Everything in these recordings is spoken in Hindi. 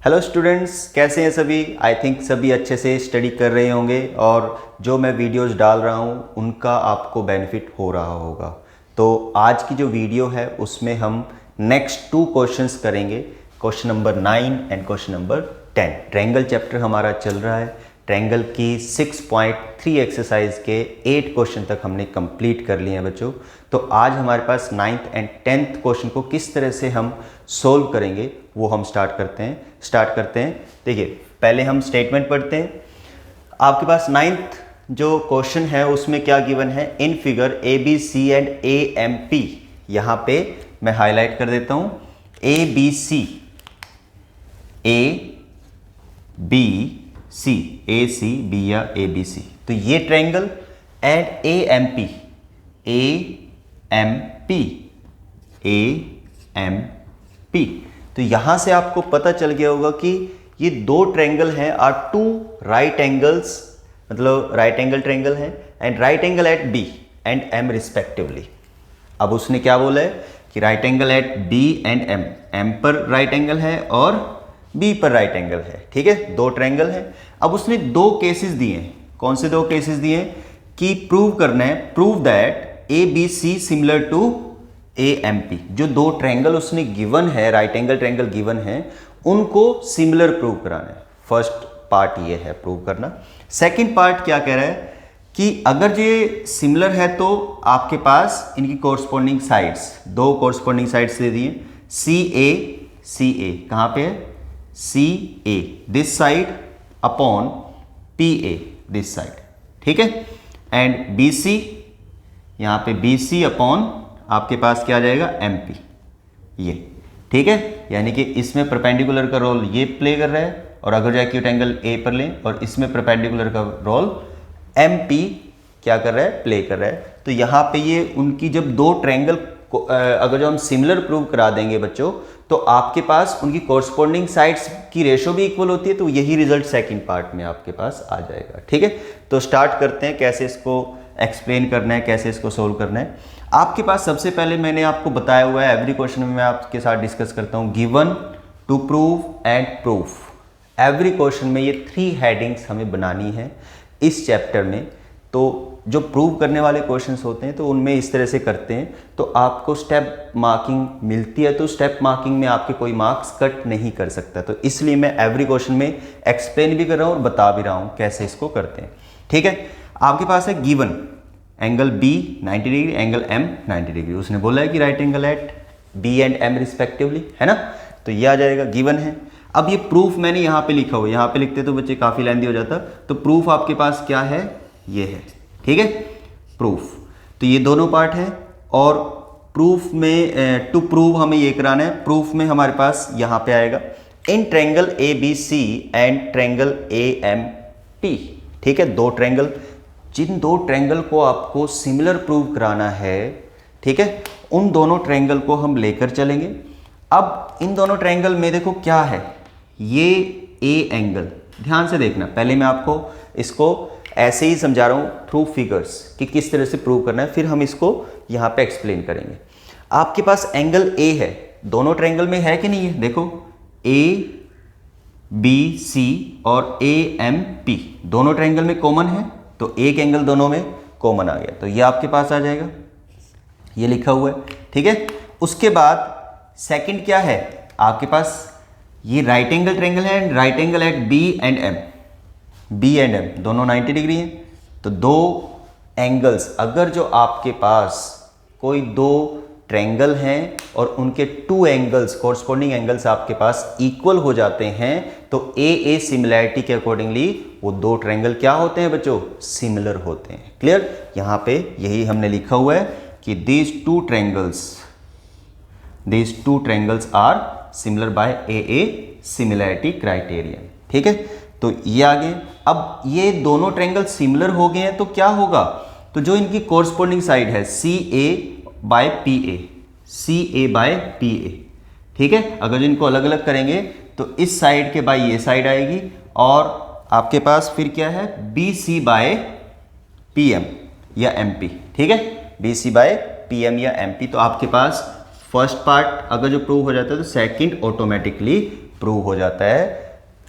हेलो स्टूडेंट्स, कैसे हैं सभी। आई थिंक सभी अच्छे से स्टडी कर रहे होंगे और जो मैं वीडियोस डाल रहा हूं उनका आपको बेनिफिट हो रहा होगा। तो आज की जो वीडियो है उसमें हम नेक्स्ट 2 क्वेश्चंस करेंगे, question number 9 and question number 10। Triangle chapter हमारा चल रहा है। ट्रायंगल की 6.3 एक्सरसाइज के 8 क्वेश्चन तक हमने कंप्लीट कर लिए हैं बच्चों। तो आज हमारे पास 9th एंड 10th क्वेश्चन को किस तरह से हम सोल्व करेंगे वो हम स्टार्ट करते हैं। देखिए, पहले हम स्टेटमेंट पढ़ते हैं। आपके पास 9th जो क्वेश्चन है उसमें क्या गिवन है, in figure A B C and A M P. यहाँ पे मैं हाईलाइट कर देता हूँ, A B C, A B C, A C B या ए बी सी। तो ये triangle and A M P, A M P, A M P. तो यहां से आपको पता चल गया होगा कि ये 2 ट्रायंगल हैं, आर 2 राइट एंगल्स, मतलब राइट एंगल ट्रायंगल है and right angle at B and M respectively. अब उसने क्या बोला है कि right angle at B and M, M पर राइट एंगल है और बी पर राइट एंगल है। ठीक है, 2 ट्रायंगल है। अब उसने 2 केसेस दिए हैं। कौन से 2 केसेस दिए हैं कि प्रूव करना है, prove that A B C similar to A M P. जो 2 ट्रायंगल उसने गिवन है, राइट एंगल ट्रायंगल गिवन है, उनको सिमिलर प्रूव कराना है। फर्स्ट पार्ट ये है प्रूव करना। सेकंड पार्ट क्या कह रहा है कि अगर ये सिमिलर है तो आपके पास इनकी कोरस्पॉन्डिंग साइड्स, 2 कोरस्पॉन्डिंग साइड्स दे दिए, सी ए कहां पे है, C A this side upon P A this side. ठीक है, एंड बी सी, यहां पे बी सी अपॉन आपके पास क्या आ जाएगा, एम पी, ये। ठीक है, यानी कि इसमें परपेंडिकुलर का रोल ये प्ले कर रहा है, और अगर जो एक्यूट एंगल ए पर लें और इसमें परपेंडिकुलर का रोल एम पी क्या कर रहा है, प्ले कर रहा है। तो यहाँ पे ये उनकी जब 2 ट्रायंगल को अगर जो हम सिमिलर प्रूव करा देंगे बच्चों, तो आपके पास उनकी कोरस्पॉन्डिंग साइड्स की रेशो भी इक्वल होती है। तो यही रिजल्ट सेकंड पार्ट में आपके पास आ जाएगा। ठीक है, तो स्टार्ट करते हैं कैसे इसको एक्सप्लेन करना है, कैसे इसको सोल्व करना है। आपके पास सबसे पहले मैंने आपको बताया हुआ है, एवरी क्वेश्चन में मैं आपके साथ डिस्कस करता हूँ, given, to prove and proof. Every question में ये 3 हेडिंग्स हमें बनानी है इस चैप्टर में। तो जो प्रूव करने वाले क्वेश्चंस होते हैं तो उनमें इस तरह से करते हैं, तो आपको स्टेप मार्किंग मिलती है। तो स्टेप मार्किंग में आपके कोई मार्क्स कट नहीं कर सकता। तो इसलिए मैं एवरी क्वेश्चन में एक्सप्लेन भी कर रहा हूँ और बता भी रहा हूँ कैसे इसको करते हैं। ठीक है, आपके पास है given angle B 90 degree, angle M 90 degree. उसने बोला है कि right angle at B and M respectively, है ना। तो ये आ जाएगा, गिवन है। अब ये प्रूफ मैंने यहाँ पे लिखा हुआ है, यहाँ पे लिखते तो बच्चे काफ़ी लेंथी हो जाता। तो प्रूफ आपके पास क्या है, ये है। ठीक है, प्रूफ। तो ये दोनों पार्ट है, और प्रूफ में टू प्रूव हमें ये कराना है। प्रूफ में हमारे पास यहाँ पे आएगा, in triangle A B C and triangle A M P. ठीक है, 2 ट्रायंगल, जिन 2 ट्रायंगल को आपको सिमिलर प्रूव कराना है, ठीक है, उन दोनों ट्रायंगल को हम लेकर चलेंगे। अब इन दोनों ट्रायंगल में देखो क्या है, ये ए एंगल, ध्यान से देखना। पहले मैं आपको इसको ऐसे ही समझा रहा हूँ थ्रू फिगर्स कि किस तरह से प्रूव करना है, फिर हम इसको यहाँ पे एक्सप्लेन करेंगे। आपके पास एंगल ए है, दोनों ट्रायंगल में है कि नहीं है, देखो ए बी सी और ए एम पी दोनों ट्रायंगल में कॉमन है, तो एक एंगल दोनों में कॉमन आ गया, तो ये आपके पास आ जाएगा, ये लिखा हुआ है। ठीक है, उसके बाद सेकंड क्या है आपके पास, ये राइट एंगल ट्रायंगल है and right angle at B and M, B and M दोनों 90 डिग्री हैं। तो 2 एंगल्स, अगर जो आपके पास कोई 2 ट्रायंगल हैं और उनके 2 एंगल्स, कोरस्पॉन्डिंग एंगल्स आपके पास इक्वल हो जाते हैं, तो ए सिमिलैरिटी के अकॉर्डिंगली वो 2 ट्रायंगल क्या होते हैं बच्चों, सिमिलर होते हैं। क्लियर, यहाँ पे यही हमने लिखा हुआ है कि these two triangles are similar by a similarity criterion। ठीक है, तो ये आ गए। अब ये दोनों ट्रायंगल सिमिलर हो गए हैं तो क्या होगा, तो जो इनकी कोरस्पॉन्डिंग साइड है C A by P A, C A by P A. ठीक है, अगर इनको अलग अलग करेंगे तो इस साइड के बाय ये साइड आएगी, और आपके पास फिर क्या है, B C by P M या एम पी। ठीक है, B C by P M या एम पी। तो आपके पास फर्स्ट पार्ट अगर जो प्रूव हो जाता है तो सेकंड ऑटोमेटिकली प्रूव हो जाता है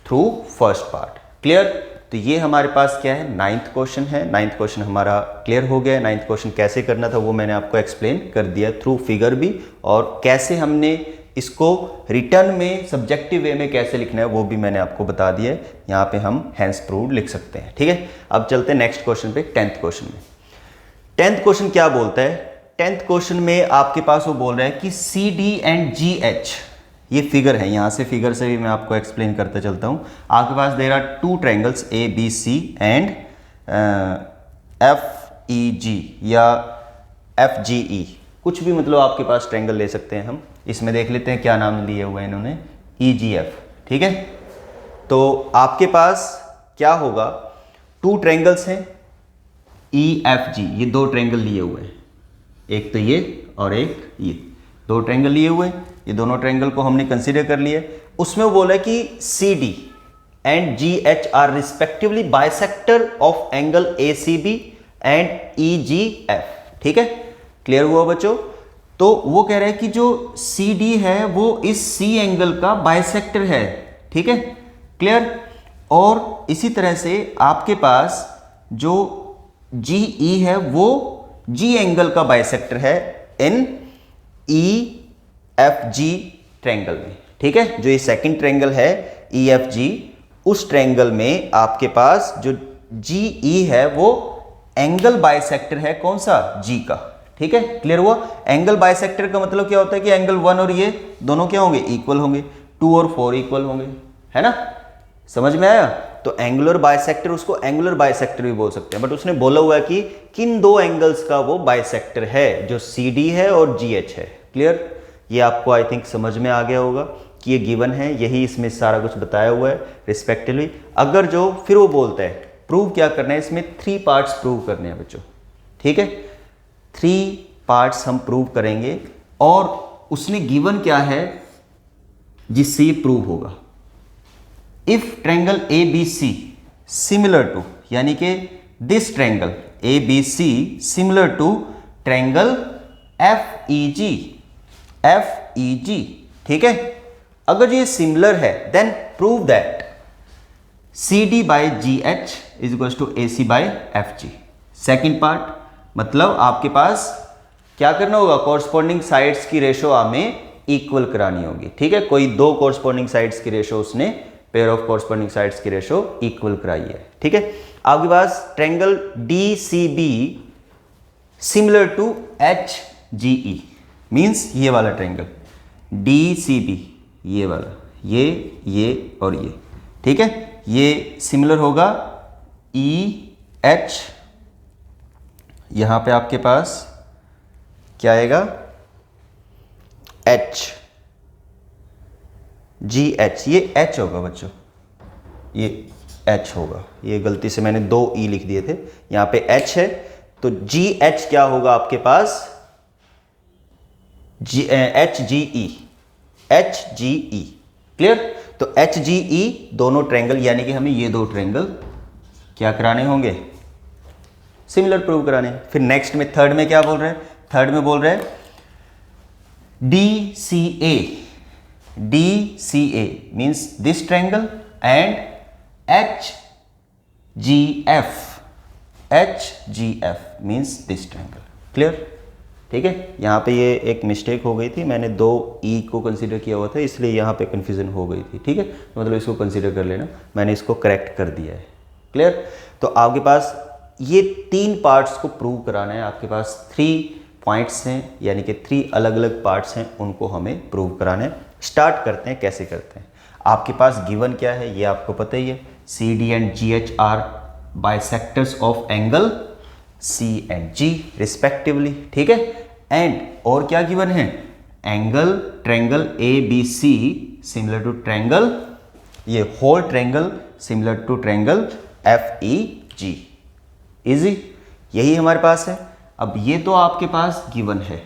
थ्रू फर्स्ट पार्ट। क्लियर? तो ये हमारे पास क्या है, 9th क्वेश्चन है। 9th क्वेश्चन हमारा क्लियर हो गया। 9th क्वेश्चन कैसे करना था वो मैंने आपको एक्सप्लेन कर दिया थ्रू फिगर भी, और कैसे हमने इसको रिटर्न में सब्जेक्टिव वे में कैसे लिखना है वो भी मैंने आपको बता दिया है। यहाँ पे हम हैंस प्रूव्ड लिख सकते हैं। ठीक है, अब चलते हैं नेक्स्ट क्वेश्चन पे, 10th क्वेश्चन में। 10th क्वेश्चन क्या बोलता है? 10th क्वेश्चन में आपके पास वो बोल रहा है कि C D and G H, ये फिगर है, यहाँ से फिगर से भी मैं आपको एक्सप्लेन करते चलता हूँ। आपके पास there are two triangles A B C and F E G या एफ जी ई, कुछ भी मतलब आपके पास ट्रायंगल ले सकते हैं हम। इसमें देख लेते हैं क्या नाम लिए हुआ है इन्होंने, ई जी एफ। ठीक है, तो आपके पास क्या होगा, टू ट्रायंगल्स हैं ई एफ जी, ये दो ट्रायंगल लिए हुए हैं, एक तो ये और एक ये, दो ट्रायंगल लिए हुए हैं। ये दोनों ट्रायंगल को हमने कंसीडर कर लिया। उसमें वो बोला कि C D and G H are respectively bisector of angle A C B and E G F. ठीक है, क्लियर हुआ बच्चों? तो वो कह रहे हैं कि जो सी डी है वो इस सी एंगल का बाइसेक्टर है। ठीक है, क्लियर? और इसी तरह से आपके पास जो जी ई है वो जी एंगल का बाइसेक्टर है इन ई एफ जी ट्रायंगल में। ठीक है, जो ये सेकंड ट्रायंगल है ई एफ जी, उस ट्रायंगल में आपके पास जो जी ई है वो एंगल बाइसेक्टर है, कौन सा, जी का। ठीक है, क्लियर हुआ? एंगल बाइसेक्टर का मतलब क्या होता है कि एंगल 1 और ये दोनों क्या होंगे, इक्वल होंगे, 2 और 4 इक्वल होंगे, है ना? समझ में आया? तो एंगुलर बाइसेक्टर, उसको एंगुलर बाइसेक्टर भी बोल सकते हैं, बट उसने बोला हुआ है कि किन दो एंगल्स का वो बाइसेक्टर है, जो सी डी है और जी एच है। क्लियर? ये आपको आई थिंक समझ में आ गया होगा कि ये गिवन है, यही इसमें सारा कुछ बताया हुआ है रिस्पेक्टिवली। अगर जो फिर वो बोलता है प्रूव क्या करना है, इसमें 3 पार्ट्स प्रूव करने हैं बच्चों। ठीक है, 3 पार्ट्स हम प्रूव करेंगे, और उसने गिवन क्या है जिससे ये प्रूव होगा। If triangle A B C similar to, यानी कि this triangle A B C similar to triangle F E G, F E G. ठीक है, अगर ये सिमिलर है then prove that C D by G H is equal to A C by F G. Second part, मतलब आपके पास क्या करना होगा, कॉरस्पॉन्डिंग साइड्स की रेशो हमें इक्वल करानी होगी। ठीक है, कोई दो कॉरस्पॉन्डिंग साइड्स की रेशो, उसने पेयर ऑफ कॉरस्पॉन्डिंग साइड्स की रेशो इक्वल कराई है। ठीक है, आपके पास triangle D C B similar to H G E, means ये वाला ट्रायंगल डी सी बी, ये वाला, ये और ये। ठीक है, ये सिमिलर होगा ई एच, यहां पे आपके पास क्या आएगा, एच जी एच, ये एच होगा बच्चों, ये एच होगा, ये गलती से मैंने 2 ई लिख दिए थे, यहां पे एच है, तो जी एच क्या होगा आपके पास, एच जी ई, एच जी ई। क्लियर? तो एच जी ई दोनों ट्रायंगल, यानी कि हमें ये दो ट्रायंगल क्या कराने होंगे, सिमिलर प्रूव कराने। फिर नेक्स्ट में थर्ड में क्या बोल रहे हैं, थर्ड में बोल रहे हैं D C A, D C A means this triangle and H G F, H G F means this triangle. Clear? ठीक है, यहाँ पे ये एक मिस्टेक हो गई थी, मैंने 2 ई को कंसीडर किया हुआ था, इसलिए यहाँ पे कन्फ्यूजन हो गई थी। ठीक है, तो मतलब इसको कंसीडर कर लेना, मैंने इसको करेक्ट कर दिया है। क्लियर? तो आपके पास ये 3 पार्ट्स को प्रूव कराना है, आपके पास 3 पॉइंट्स हैं, यानी कि 3 अलग अलग पार्ट्स हैं, उनको हमें प्रूव कराना है। स्टार्ट करते हैं, कैसे करते हैं। आपके पास गिवन क्या है ये आपको पता ही है, C D and G H are bisectors of angle C and G respectively. ठीक है, एंड और क्या गिवन है, angle triangle A B C similar to triangle, ये whole triangle similar to triangle F E G. Easy, यही हमारे पास है। अब ये तो आपके पास गिवन है।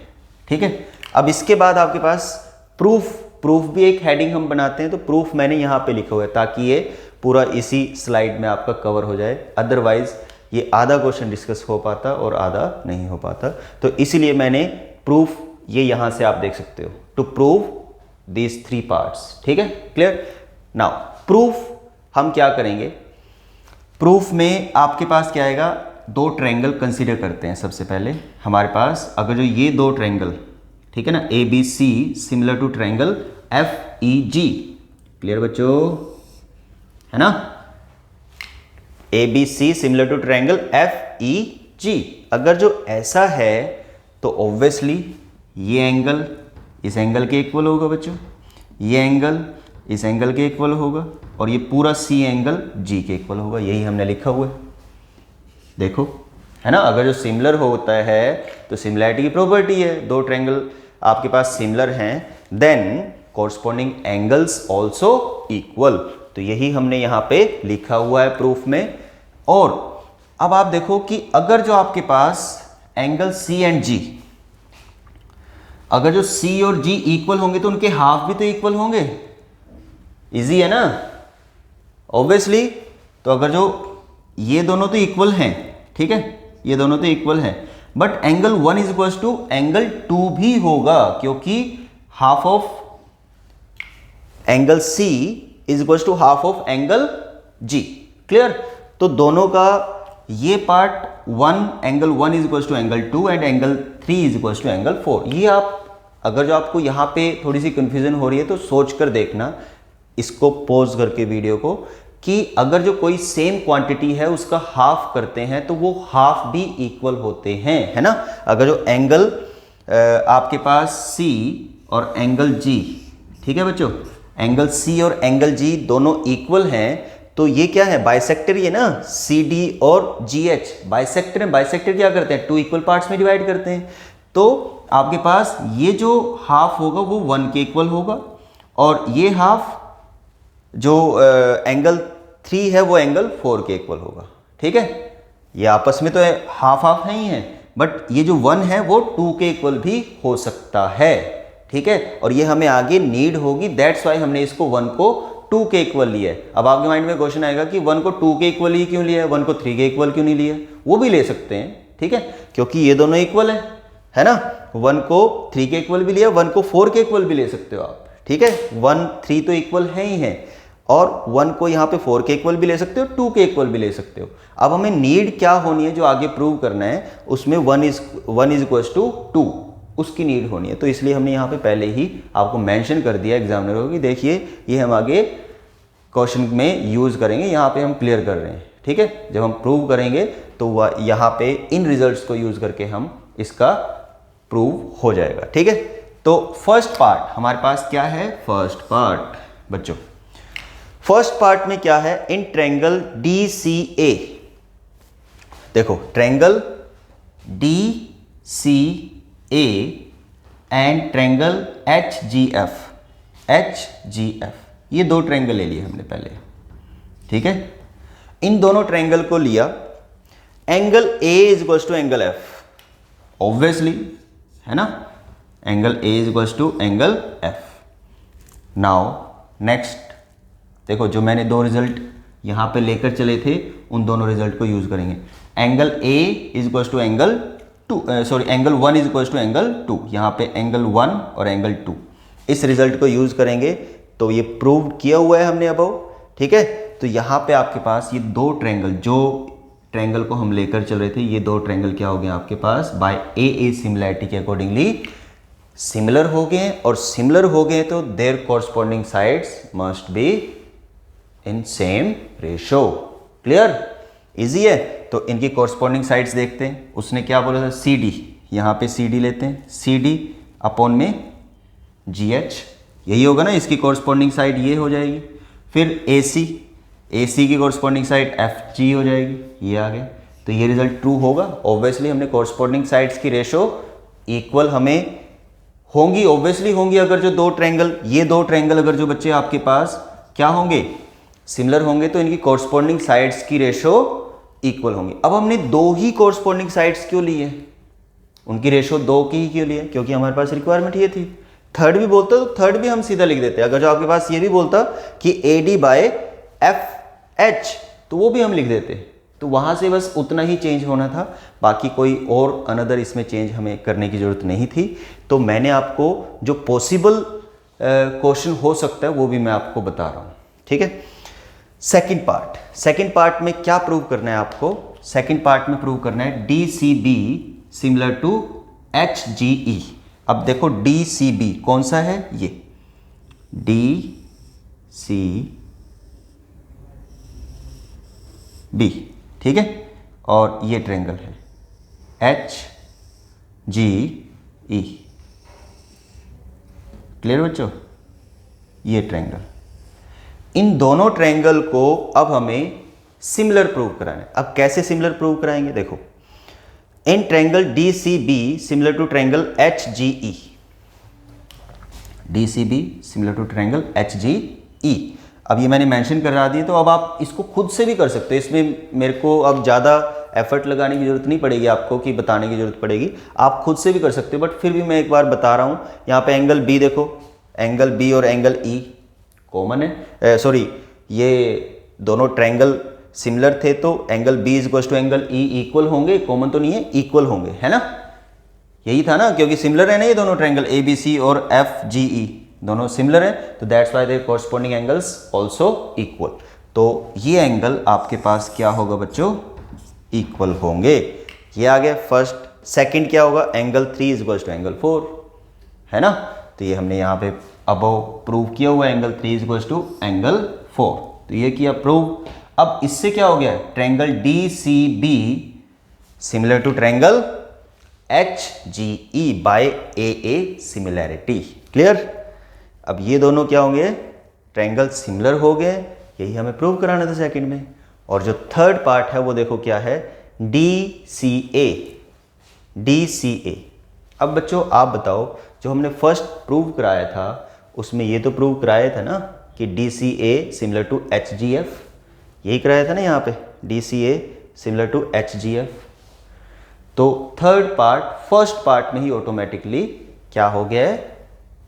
ठीक है, अब इसके बाद आपके पास प्रूफ, प्रूफ भी एक हेडिंग हम बनाते हैं, तो प्रूफ मैंने यहाँ पे लिखा हुआ है ताकि ये पूरा इसी स्लाइड में आपका कवर हो जाए, अदरवाइज ये आधा क्वेश्चन डिस्कस हो पाता और आधा नहीं हो पाता। तो इसीलिए मैंने प्रूफ, ये यहाँ से आप देख सकते हो, to prove these three parts, ठीक है, क्लियर। नाउ प्रूफ हम क्या करेंगे, प्रूफ में आपके पास क्या आएगा, दो ट्रायंगल कंसीडर करते हैं। सबसे पहले हमारे पास अगर जो ये दो ट्रायंगल, ठीक है ना, A B C similar to triangle F E G, clear बच्चों, है ना, A B C similar to triangle F E G, अगर जो ऐसा है तो ऑब्वियसली ये एंगल इस एंगल के इक्वल होगा बच्चों, ये एंगल इस एंगल के इक्वल होगा, और ये पूरा सी एंगल जी के इक्वल होगा। यही हमने लिखा हुआ है, देखो, है ना। अगर जो सिमिलर होता है तो सिमिलैरिटी की प्रॉपर्टी है, दो ट्रायंगल आपके पास सिमिलर हैं, then corresponding angles also equal. तो यही हमने यहां पे लिखा हुआ है प्रूफ में। और अब आप देखो कि अगर जो आपके पास एंगल सी एंड जी, अगर जो सी और जी इक्वल होंगे तो उनके हाफ भी तो इक्वल होंगे, इजी है ना, ऑब्वियसली। तो अगर जो ये दोनों तो इक्वल हैं, ठीक है, ये दोनों तो इक्वल हैं, but angle 1 is equal to angle 2 भी होगा, क्योंकि half of angle C is equal to half of angle G, clear. तो दोनों का ये part angle 1 is equal to angle 2 and angle 3 is equal to angle 4। ये आप अगर जो आपको यहां पे थोड़ी सी कंफ्यूजन हो रही है तो सोच कर देखना, इसको पॉज करके वीडियो को, कि अगर जो कोई सेम क्वांटिटी है उसका हाफ करते हैं तो वो हाफ भी इक्वल होते हैं, है ना। अगर जो एंगल आपके पास C और एंगल G, ठीक है बच्चों, एंगल C और एंगल G दोनों इक्वल हैं, तो ये क्या है, बाइसेक्टर है ना, CD और GH बाइसेक्टर है। बाइसेक्टर क्या करते हैं, टू इक्वल पार्ट्स में डिवाइड करते हैं। तो आपके पास ये जो हाफ होगा वो 1 के इक्वल होगा, और ये हाफ जो एंगल 3 है वो एंगल 4 के इक्वल होगा, ठीक है। ये आपस में तो हाफ हाफ है ही है, बट ये जो 1 है वो 2 के इक्वल भी हो सकता है, ठीक है। और ये हमें आगे नीड होगी, दैट्स वाई हमने इसको 1 को 2 के इक्वल लिया है। अब आपके माइंड में क्वेश्चन आएगा कि 1 को 2 के इक्वल ही क्यों लिया है, 1 को 3 के इक्वल क्यों नहीं लिया, वो भी ले सकते हैं, ठीक है, क्योंकि ये दोनों इक्वल है ना। 1 को 3 के इक्वल भी लिया, 1 को 4 के इक्वल भी ले सकते हो आप, ठीक है। 1 3 तो इक्वल है ही है, और 1 को यहाँ पे 4 के इक्वल भी ले सकते हो, 2 के इक्वल भी ले सकते हो। अब हमें नीड क्या होनी है, जो आगे प्रूव करना है उसमें 1 इज इक्वल टू 2, उसकी नीड होनी है। तो इसलिए हमने यहाँ पे पहले ही आपको मेंशन कर दिया एग्जामिनर को कि देखिए ये हम आगे क्वेश्चन में यूज करेंगे, यहाँ पे हम क्लियर कर रहे हैं, ठीक है। जब हम प्रूव करेंगे तो यहाँ पे इन रिजल्ट्स को यूज करके हम इसका प्रूव हो जाएगा, ठीक है। तो फर्स्ट पार्ट हमारे पास क्या है, फर्स्ट पार्ट बच्चों, फर्स्ट पार्ट में क्या है, इन ट्रायंगल DCA, देखो triangle DCA and triangle HGF, ये दो ट्रायंगल ले लिए हमने पहले, ठीक है। इन दोनों ट्रायंगल को लिया, angle A is equal to angle F, obviously, है ना, angle A is equal to angle F। Now next देखो, जो मैंने दो रिजल्ट यहां पे लेकर चले थे उन दोनों रिजल्ट को यूज करेंगे। Angle A is equal to angle 2, sorry angle 1 is equal to angle 2, यहां पे एंगल 1 और एंगल 2, इस रिजल्ट को यूज करेंगे। तो ये प्रूव किया हुआ है हमने अबव, ठीक है। तो यहां पे आपके पास ये दो ट्रायंगल, जो ट्रायंगल को हम लेकर चल रहे थे, ये दो ट्रायंगल क्या हो गए आपके पास, बाय AA सिमिलैरिटी के अकॉर्डिंगली सिमिलर हो गए, और सिमिलर हो गए तो there corresponding sides must be in same ratio, clear, easy है। तो इनकी कॉरस्पॉन्डिंग साइड्स देखते हैं। उसने क्या बोला था, CD, यहाँ पे CD लेते हैं, CD अपॉन में GH, यही होगा ना, इसकी कॉरस्पॉन्डिंग साइड ये हो जाएगी। फिर AC की कॉरस्पॉन्डिंग साइड FG हो जाएगी, ये आ गया। तो ये रिजल्ट ट्रू होगा, ऑब्वियसली हमने कॉरस्पॉन्डिंग साइड्स की रेशो इक्वल हमें होंगी, ऑब्वियसली होंगी। अगर जो दो ट्रायंगल, ये दो ट्रायंगल अगर जो बच्चे आपके पास क्या होंगे, सिमिलर होंगे, तो इनकी कॉरस्पॉन्डिंग साइड्स की रेशो इक्वल होंगी। अब हमने दो ही कॉरस्पॉन्डिंग साइड्स क्यों लिए, उनकी रेशो 2 की ही क्यों लिए, क्योंकि हमारे पास रिक्वायरमेंट ये थी। थर्ड भी बोलता तो थर्ड भी हम सीधा लिख देते, अगर जो आपके पास ये भी बोलता कि AD बाय FH, तो वो भी हम लिख देते। तो वहां से बस उतना ही चेंज होना था, बाकी कोई और अनदर इसमें चेंज हमें करने की जरूरत नहीं थी। तो मैंने आपको जो पॉसिबल क्वेश्चन हो सकता है वो भी मैं आपको बता रहा हूँ, ठीक है। सेकंड पार्ट में क्या प्रूव करना है आपको? सेकंड पार्ट में प्रूव करना है DCB सिमिलर टू HGE। अब देखो DCB कौन सा है? ये DCB, ठीक है, और ये ट्रायंगल है HGE। क्लियर बच्चों? ये ट्रायंगल, इन दोनों ट्रायंगल को अब हमें सिमिलर प्रूव कराना है। अब कैसे सिमिलर प्रूव कराएंगे? देखो, in triangle DCB similar to triangle HGE, DCB similar to triangle HGE। अब ये मैंने मेंशन करा दिए, तो अब आप इसको खुद से भी कर सकते हो। इसमें मेरे को अब ज़्यादा एफर्ट लगाने की जरूरत नहीं पड़ेगी आपको कि बताने की जरूरत पड़ेगी, आप खुद से भी कर सकते हो। बट फिर भी मैं एक बार बता रहा हूँ। यहाँ पे एंगल B देखो, एंगल B और एंगल E कॉमन है, सॉरी, ये दोनों ट्रायंगल सिमिलर थे तो angle B equal to angle E इक्वल होंगे, कॉमन तो नहीं है, इक्वल होंगे, है ना? यही था ना, क्योंकि सिमिलर है ना ये दोनों ट्रायंगल ABC और FGE दोनों सिमिलर है, तो that's why their corresponding angles also equal. तो ये एंगल आपके पास क्या होगा बच्चों? इक्वल होंगे। ये आ गया फर्स्ट। सेकंड क्या होगा? एंगल 3 इक्वल टू एंगल 4, है ना? तो ये हमने यहाँ पे अबव प्रूव किया हुआ है, एंगल 3 इक्वल टू एंगल 4, तो ये किया प्रूव। अब इससे क्या हो गया? Triangle DCB similar to triangle HGE by AA similarity. Clear? अब ये दोनों क्या होंगे? ट्रायंगल सिमिलर हो गए, यही हमें प्रूव कराना था सेकंड में। और जो थर्ड पार्ट है वो देखो क्या है? DCA। अब बच्चों आप बताओ, जो हमने फर्स्ट प्रूव कराया था उसमें ये तो प्रूव कराया था ना कि DCA सिमिलर टू HGF, यही कराया था ना यहाँ पे, DCA सिमिलर टू HGF। तो थर्ड पार्ट फर्स्ट पार्ट में ही ऑटोमेटिकली क्या हो गया है?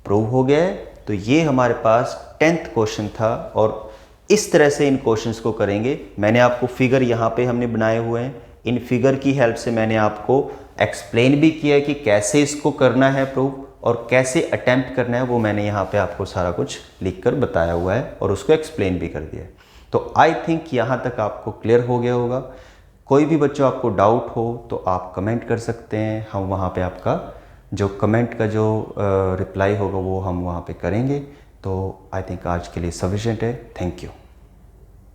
प्रूव हो गया है। तो ये हमारे पास 10th क्वेश्चन था, और इस तरह से इन क्वेश्चंस को करेंगे। मैंने आपको फिगर यहाँ पे हमने बनाए हुए हैं, इन फिगर की हेल्प से मैंने आपको एक्सप्लेन भी किया है कि कैसे इसको करना है प्रूव, और कैसे अटेम्प्ट करना है, वो मैंने यहाँ पे आपको सारा कुछ लिख कर बताया हुआ है और उसको एक्सप्लेन भी कर दिया है। तो आई थिंक यहाँ तक आपको क्लियर हो गया होगा। कोई भी बच्चों आपको डाउट हो तो आप कमेंट कर सकते हैं, हम वहाँ पे आपका जो कमेंट का जो रिप्लाई होगा वो हम वहाँ पे करेंगे। तो आई थिंक आज के लिए सफिशिएंट है। Thank you.